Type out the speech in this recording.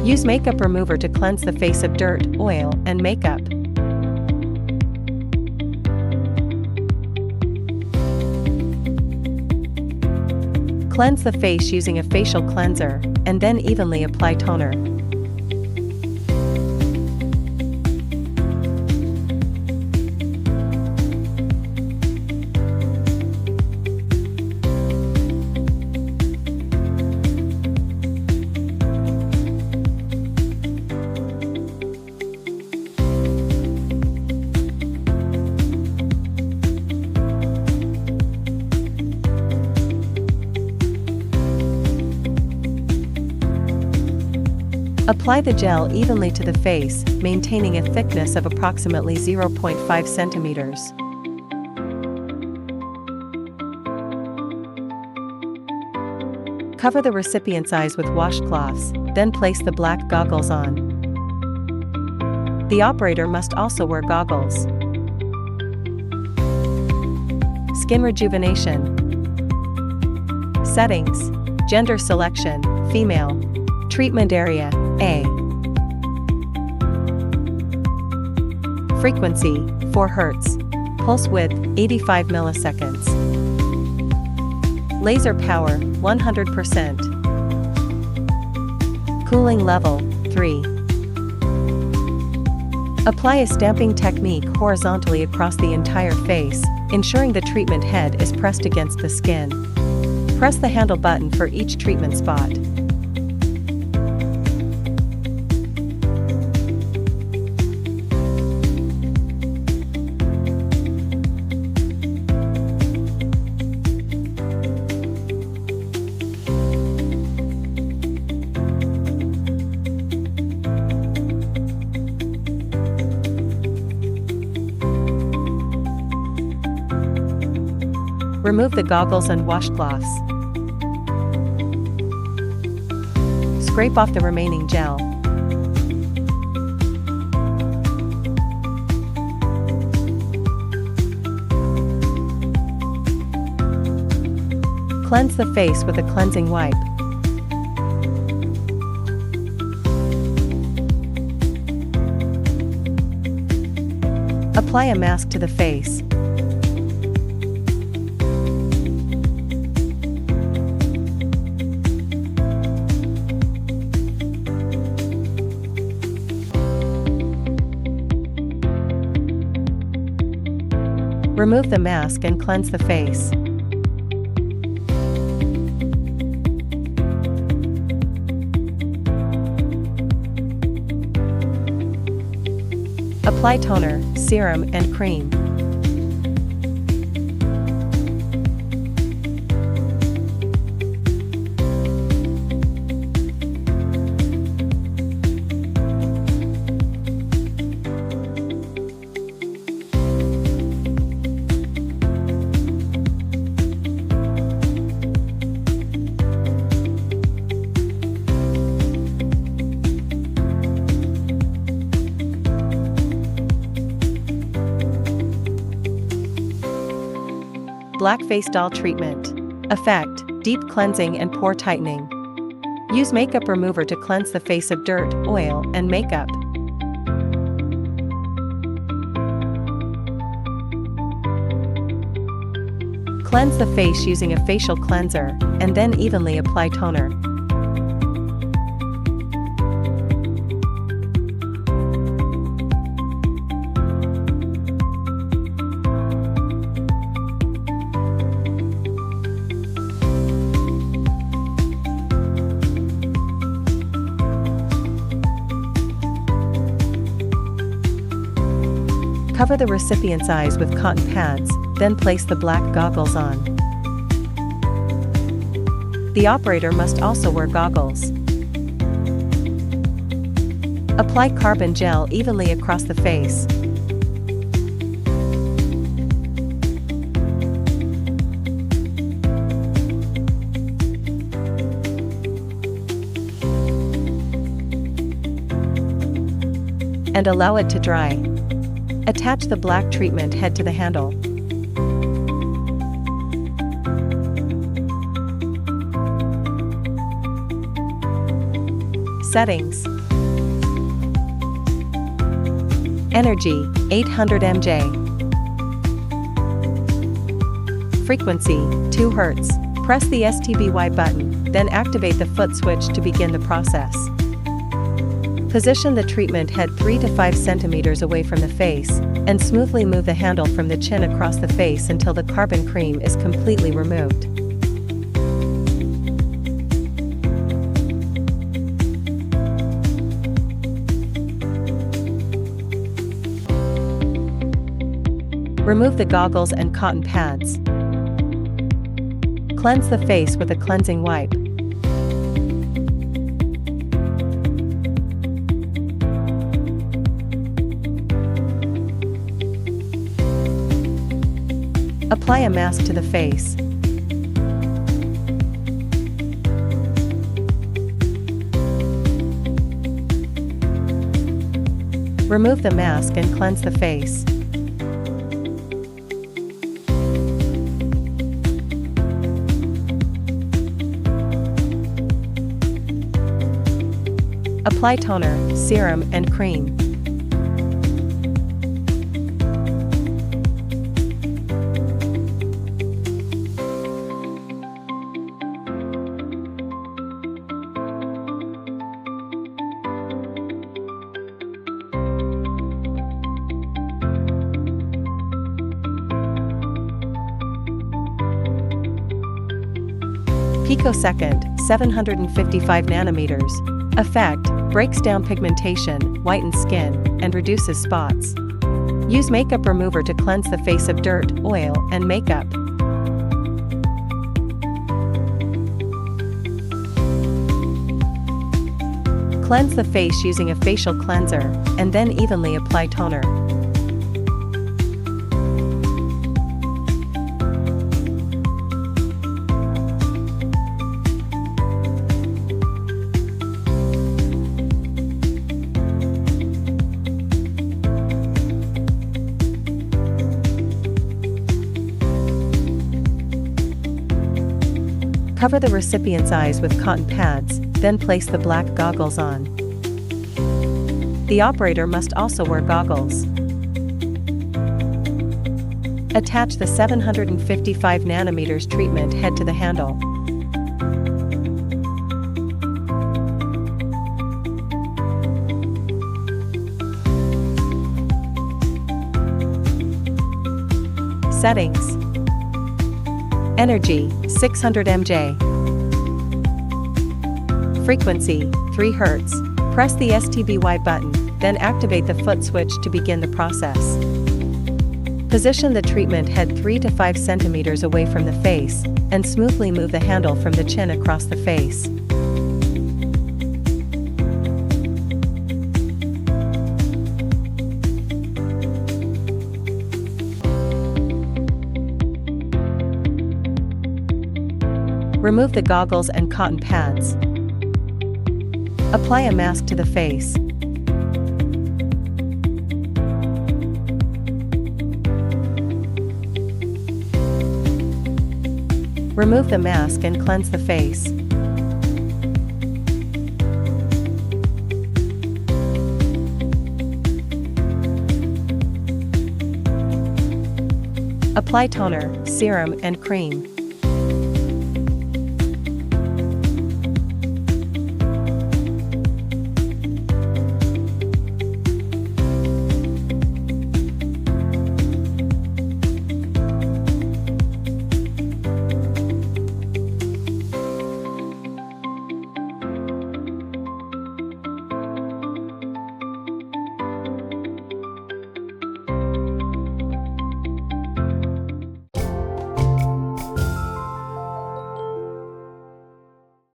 Use makeup remover to cleanse the face of dirt, oil, and makeup. Cleanse the face using a facial cleanser, and then evenly apply toner. Apply the gel evenly to the face, maintaining a thickness of approximately 0.5 centimeters. Cover the recipient's eyes with washcloths, then place the black goggles on. The operator must also wear goggles. Skin rejuvenation. Settings. Gender selection, female. Treatment area, A. Frequency, 4 Hz. Pulse width, 85 milliseconds. Laser power, 100%. Cooling level, 3. Apply a stamping technique horizontally across the entire face, ensuring the treatment head is pressed against the skin. Press the handle button for each treatment spot. Remove the goggles and washcloths. Scrape off the remaining gel. Cleanse the face with a cleansing wipe. Apply a mask to the face. Remove the mask and cleanse the face. Apply toner, serum, and cream. Black face doll treatment. Effect: deep cleansing and pore tightening. Use makeup remover to cleanse the face of dirt, oil, and makeup. Cleanse the face using a facial cleanser, and then evenly apply toner. Cover the recipient's eyes with cotton pads, then place the black goggles on. The operator must also wear goggles. Apply carbon gel evenly across the face. And allow it to dry. Attach the black treatment head to the handle. Settings. Energy, 800 mJ. Frequency, 2 Hz. Press the STBY button, then activate the foot switch to begin the process. Position the treatment head 3 to 5 centimeters away from the face, and smoothly move the handle from the chin across the face until the carbon cream is completely removed. Remove the goggles and cotton pads. Cleanse the face with a cleansing wipe. Apply a mask to the face. Remove the mask and cleanse the face. Apply toner, serum, and cream. Picosecond, 755 nanometers. Effect, breaks down pigmentation, whitens skin, and reduces spots. Use makeup remover to cleanse the face of dirt, oil, and makeup. Cleanse the face using a facial cleanser, and then evenly apply toner. Cover the recipient's eyes with cotton pads, then place the black goggles on. The operator must also wear goggles. Attach the 755 nanometers treatment head to the handle. Settings. Energy, 600 mJ. Frequency, 3 Hz. Press the STBY button, then activate the foot switch to begin the process. Position the treatment head 3 to 5 centimeters away from the face, and smoothly move the handle from the chin across the face. Remove the goggles and cotton pads. Apply a mask to the face. Remove the mask and cleanse the face. Apply toner, serum, and cream.